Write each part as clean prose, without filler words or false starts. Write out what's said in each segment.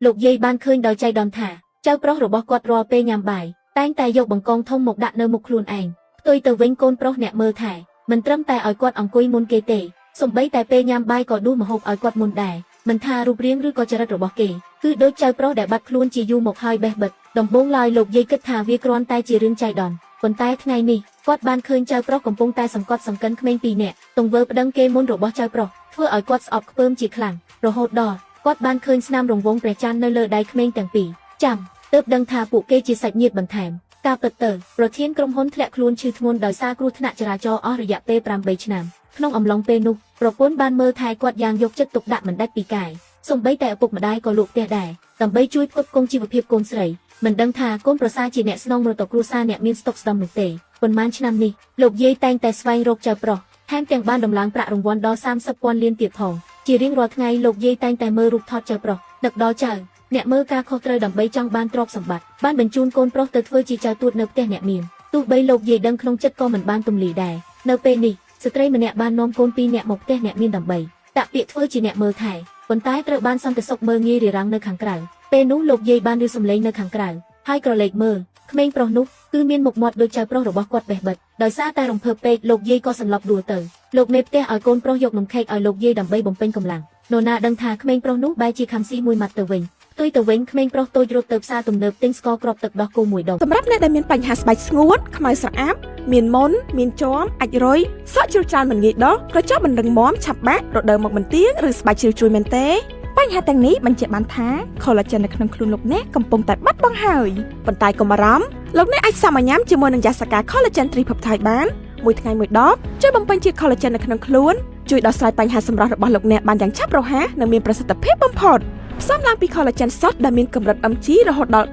លោកយាយបានឃើញដោយចៃដន្យថាចៅប្រុសរបស់គាត់រាល់ពេលញ៉ាំបាយតែងតែយកបង្កងធំមកដាក់នៅមុខខ្លួនឯងផ្ទុយទៅវិញកូនប្រុសអ្នកមើលថែមិនត្រឹមតែឲ្យគាត់អង្គុយមុនគេទេសូម្បីតែពេលញ៉ាំបាយក៏ដួសម្ហូបឲ្យគាត់មុនដែរមិនថារូបរាងឬក៏ចរិតរបស់គេគឺដូចចៅប្រុសដែលបាត់ខ្លួនជាយូរមកហើយបេះបិទដំបូងឡើយលោកយាយគិតថាវាគ្រាន់តែជារឿងចៃដន្យប៉ុន្តែថ្ងៃនេះគាត់បានឃើញចៅប្រុសកំពុងតែសង្កត់សង្កិនក្មេងពីរនាក់ទង្វើប្តឹងគេមុនរបស់ចៅប្រុសធ្វើឲ្យគាត់ស្អប់ខ្ពើមជាខ្លាំងរហូតដល់គាត់បានឃើញស្នាមរង្វង់ព្រះច័ន្ទនៅលើដៃក្មេងទាំងពីរចាំទើបដឹងថាពួកគេជាសាច់ញាតិបន្ថែមការពិតទៅប្រធានក្រុមហ៊ុនធ្លាក់ខ្លួនឈឺធ្ងន់ដោយសារគ្រោះថ្នាក់ចរាចរណ៍អស់រយៈពេល8ឆ្នាំក្នុងអំឡុងពេលនោះប្រពន្ធបានមើលថែគាត់យ៉ាងយកចិត្តទុកដាក់មិនដាច់ពីកាយសូម្បីតែឪពុកម្ដាយក៏លក់ផ្ទះដែរដើម្បីជួយផ្គត់ផ្គង់ជីវភាពកូនស្រីមិនដឹងថាកូនប្រសាជាអ្នកស្នងមរតកគ្រួសារអ្នកមានស្តុកស្តម្ភនោះទេប៉ុន្មានឆ្នាំនេះលោកយាយតែងតែស្វែងរកចៅប្រុសថែមទាំងបានដំឡើងប្រាក់រង្វាន់ដល់30,000 លានទៀតផងជារៀងរាល់ថ្ងៃលោកយាយតែងតែមើលរូបថតចៅប្រុសដឹកដល់ចៅអ្នកមើលការខុសត្រូវដើម្បីចង់បានទ្រព្យសម្បត្តិបានបញ្ជូនកូនប្រុសទៅធ្វើជាចៅទួតនៅផ្ទះអ្នកមានទោះបីលោកយាយដឹងក្នុងចិត្តក៏មិនបានទម្លាយដែរនៅពេលនេះស្ត្រីម្នាក់បាននាំកូន2នាក់មកផ្ទះអ្នកមានដើម្បីតាក់ពាក្យធ្វើជាអ្នកមើលថែប៉ុន្តែត្រូវបានសន្តិសុខមើលងាយរារាំងនៅខាងក្រៅពេលនោះលោកយាយបានឮសំឡេងនៅខាងក្រៅហើយក្រឡេកមើលក្មេងប្រុសនោះគឺមានមុខមាត់ដូចចៅប្រុសរបស់គាត់បេះបិទដោយសារតែរំភើបពេកលោកយាយក៏សន្លប់ដួលទៅលោកមេផ្ទះឲ្យកូនប្រុសយកនំខេកឲ្យលោកយាយដើម្បីបំពេញកម្លាំងនរណាដឹងថាក្មេងប្រុសនោះបែរជាខំស៊ីមួយម៉ាត់ទៅវិញផ្ទុយទៅវិញក្មេងប្រុសតូចរត់ទៅផ្សារទំនើបទិញស្ករគ្រាប់ទឹកដោះគោមួយដុំសម្រាប់អ្នកដែលមានបញ្ហាស្បែកស្ងួតខ្មៅស្រអាប់មានមុនមានជាំអាចរុយសក់ជ្រុលច្រានមិនងាយដុះក្រចកមិនរឹងមាំឆាប់បាក់រដូវមកបន្ទាងឬស្បែកជ្រុលជ្រួយមែនទេបញ្ហាទាំងនេះបញ្ជាក់បានថា collagen នៅក្នុងខ្លួនលោកអ្នកកំពុងតែបាត់បង់ហើយប៉ុន្តែកុំបារម្ភលោកអ្នកអាចសាមញ្ញជាមួយនឹងយ៉ាសាកា collagen tripeptide បានមួយថ្ងៃមួយដបជួយបំពេញជាតិ collagen នៅក្នុងខ្លួនជួយដោះស្រាយបញ្ហាសម្រស់របស់លោកអ្នកបានយ៉ាងឆាប់រហ័សនិងមានប្រសិទ្ធភាពបំផុតផ្សំឡើងពី collagen សុទ្ធដែលមានកម្រិត mg រហូតដល់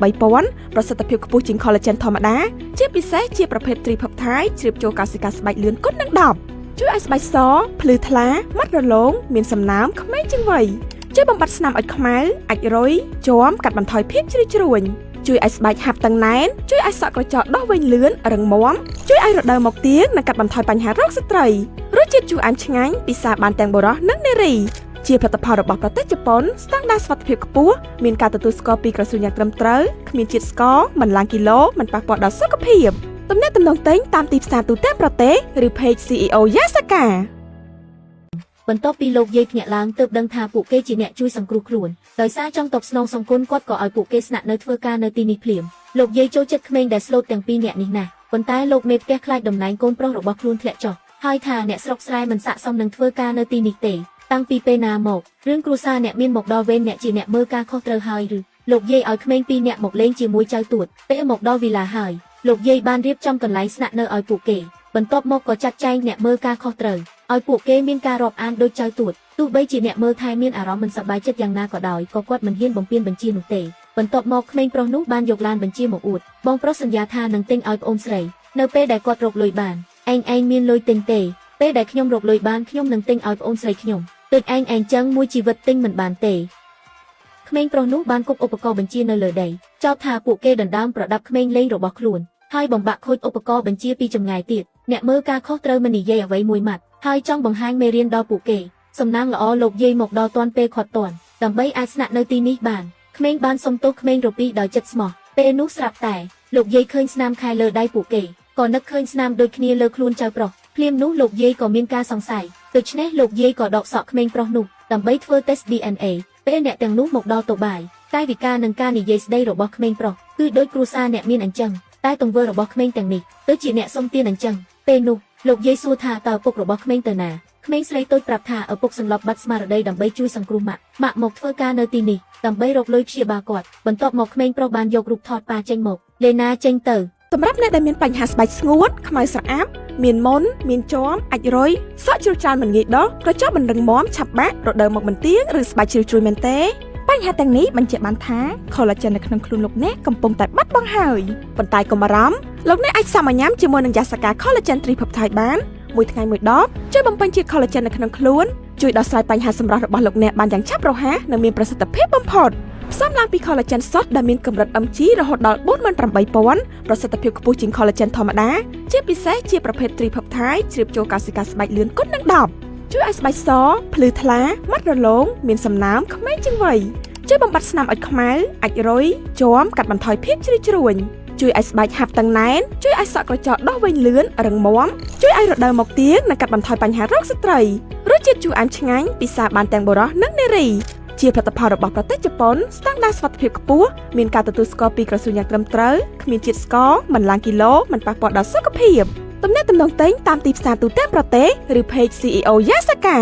48,000 ប្រសិទ្ធភាពខ្ពស់ជាង collagen ធម្មតាជាពិសេសជាប្រភេទ tripeptide ជ្រាបចូលកោសិកាស្បែកលឿនគត់នឹង10ជួយឲ្យស្បែកសភ្លឺថ្លាម៉ាត់រលោងមានសំណើមក្មេងជាងវ័យជួយបំបត្តិស្នាមឲ្យខ្មៅអាចរុយជាំកាត់បន្ថយភាពជ្រីជ្រួញជួយឲ្យស្បែកហាប់តឹងណែនជួយឲ្យសក់ក្រចកដោះវែងលឿនរឹងមាំជួយឲ្យរដូវមកទៀងនិងកាត់បន្ថយបញ្ហារោគស្ត្រីរសជាតិជូរអែមឆ្ងាញ់ពិសាបានទាំងបុរសនិងនារីជាផលិតផលរបស់ប្រទេសជប៉ុនស្តង់ដារសុវត្ថិភាពខ្ពស់មានការទទួលស្គាល់ពីក្រសួងយ៉ាងត្រឹមត្រូវគ្មានជាតិស្ករមិនឡើងគីឡូមិនប៉ះពាល់ដល់សុខភាពទំនាក់ទំនងទិញតាមទីផ្សារទូទាំងប្រទេសឬ Page CEO Yasaka បន្ទាប់ពីលោកយាយភ្ញាក់ឡើងទើបដឹងថាពួកគេជាអ្នកជួយសង្គ្រោះខ្លួនដោយសារចង់តបស្នងសងគុណគាត់ក៏ឲ្យពួកគេស្នាក់នៅធ្វើការនៅទីនេះភ្លាមលោកយាយចូលចិត្តក្មេងដែលស្លូតទាំងពីរនាក់នេះណាស់ប៉ុន្តែលោកមេផ្ទះខ្លាចតំណែងកូនប្រុសរបស់ខ្លួនធ្លាក់ចុះហើយថាអ្នកស្រុកស្រែមិនស័ក្តិសមនឹងធ្វើការនៅទីនេះទេតាំងពីពេលណាមករឿងគ្រួសារអ្នកមានមកដល់វេនអ្នកជាអ្នកមើលការខុសត្រូវហើយឬលោកយាយឲ្យក្មេងពីរនាក់មកលេងជាមួយចៅទួតពេលមកដល់វីឡាហើយលោកយាយបានរៀបចំកន្លែងស្នាក់នៅឲ្យពួកគេបន្ទាប់មកក៏ចាត់ចែងអ្នកមើលការខុសត្រូវឲ្យពួកគេមានការរាប់អានដូចចៅទួតទោះបីជាអ្នកមើលថែមានអារម្មណ៍មិនសប្បាយចិត្តយ៉ាងណាក៏ដោយក៏គាត់មិនហ៊ានបំពានបញ្ជានោះទេបន្ទាប់មកក្មេងប្រុសនោះបានយកឡានបញ្ជាមកអួតបងប្រុសសន្យាថានឹងទិញឲ្យប្អូនស្រីនៅពេលដែលគាត់រកលុយបានឯងមានលុយទិញទេពេលដែលខ្ញុំរកលុយបានខ្ញុំនឹងទិញឲ្យប្អូនស្រីខ្ញុំដូចឯងចឹងមួយជីវិតទិញមិនបានទេក្មេងប្រុសនោះបានគប់ឧបករណ៍បញ្ជានៅលើដីចោទថាពួកគេដណ្ដើមប្រដាប់ក្មេងលេងរបស់ខ្លួនហើយបំបាក់ខូចឧបករណ៍បញ្ជាពីចម្ងាយទៀតអ្នកមើលការខុសត្រូវមិននិយាយអ្វីមួយម៉ាត់ហើយចង់បង្ហាញមេរៀនដល់ពួកគេសំណាងល្អលោកយាយមកដល់ទាន់ពេលខាត់ទាន់ដើម្បីអាចស្នាក់នៅទីនេះបានក្មេងបានសុំទោសក្មេងរពីដោយចិត្តស្មោះពេលនោះស្រាប់តែលោកយាយឃើញស្នាមខែលើដៃពួកគេក៏នឹកឃើញស្នាមដូចគ្នាលើខ្លួនចៅប្រុសភ្លាមនោះលោកយាយក៏មានការសង្ស័យដូច្នេះលោកយាយក៏ដកសក់ក្មេងប្រុសនោះដើម្បីធ្វើតេស្ត DNA ពេលអ្នកទាំងនោះមកដល់តូបាយកាយវិការនិងការនិយាយស្ដីរបស់ក្មេងប្រុសគឺដូចគ្រួសារអ្នកមានអញ្ចឹងតែទង្វើរបស់ក្មេងទាំងនេះទៅជាអ្នកសុំទានអញ្ចឹងពេលនោះលោកយាយសួរថាតើឪពុករបស់ក្មេងទៅណាក្មេងស្រីតូចប្រាប់ថាឪពុកសន្លប់បាត់ស្មារតីដើម្បីជួយសង្គ្រោះម៉ាក់មកធ្វើការនៅទីនេះដើម្បីរកលុយព្យាបាលគាត់បន្ទាប់មកក្មេងប្រុសបានយករូបថតប៉ាចេញមកលេណាចេញទៅសម្រាប់អ្នកដែលមានបញ្ហាស្បែកស្ងួតខ្មៅស្រអាប់មានមុនមានជាំអាចរុយសក់ជ្រុលច្រានមិនងាយដុះក្រចកមិនរឹងមាំឆាប់បាក់រដូវមកបន្ទាងឬស្បែកជ្រុលជ្រួយមែនទេបញ្ហាទាំងនេះបញ្ជាក់បានថា collagen នៅក្នុងខ្លួនលោកអ្នកកំពុងតែបាត់បង់ហើយប៉ុន្តែកុំបារម្ភលោកអ្នកអាចសាមញ្ញជាមួយនឹងយ៉ាសាកា collagen tripeptide បានមួយថ្ងៃមួយដបជួយបំពេញជាតិ collagen នៅក្នុងខ្លួនជួយដោះស្រាយបញ្ហាសម្រស់របស់លោកអ្នកបានយ៉ាងឆាប់រហ័សនិងមានប្រសិទ្ធភាពបំផុតផ្សំឡើងពី collagen សុទ្ធដែលមានកម្រិត mg រហូតដល់ 48,000 ប្រសិទ្ធភាពខ្ពស់ជាង collagen ធម្មតាជាពិសេសជាប្រភេទ tripeptide ជ្រាបចូលកោសិកាស្បែកលឿនគត់នឹង10ជួយឲ្យស្បែកសភ្លឺថ្លាម៉ាត់រលោងមានសំណើមក្មេងជាងវ័យ ជួយបំបត្តិស្នាមអុចខ្មៅអាចរុយជាំកាត់បន្ថយភាពជ្រីជ្រួញជួយឲ្យស្បែកហាប់តឹងណែនជួយឲ្យសក់ក្រចកដុះវែងលឿនរឹងមាំជួយឲ្យរដូវមកទៀងនិងកាត់បន្ថយបញ្ហារោគស្ត្រីរសជាតិជូរអែមឆ្ងាញ់ពិសាបានទាំងបុរសនិងនារីជាផលិតផលរបស់ប្រទេសជប៉ុនស្តង់ដារសុវត្ថិភាពខ្ពស់មានការទទួលស្គាល់ពីក្រសួងយ៉ាងត្រឹមត្រូវគ្មានជាតិស្ករមិនឡើងគីឡូមិនប៉ះពាល់ដល់សុខភាពទំនាក់ទំនងទិញតាមទីផ្សារទូទាំងប្រទេសឬ Page CEO Yasaka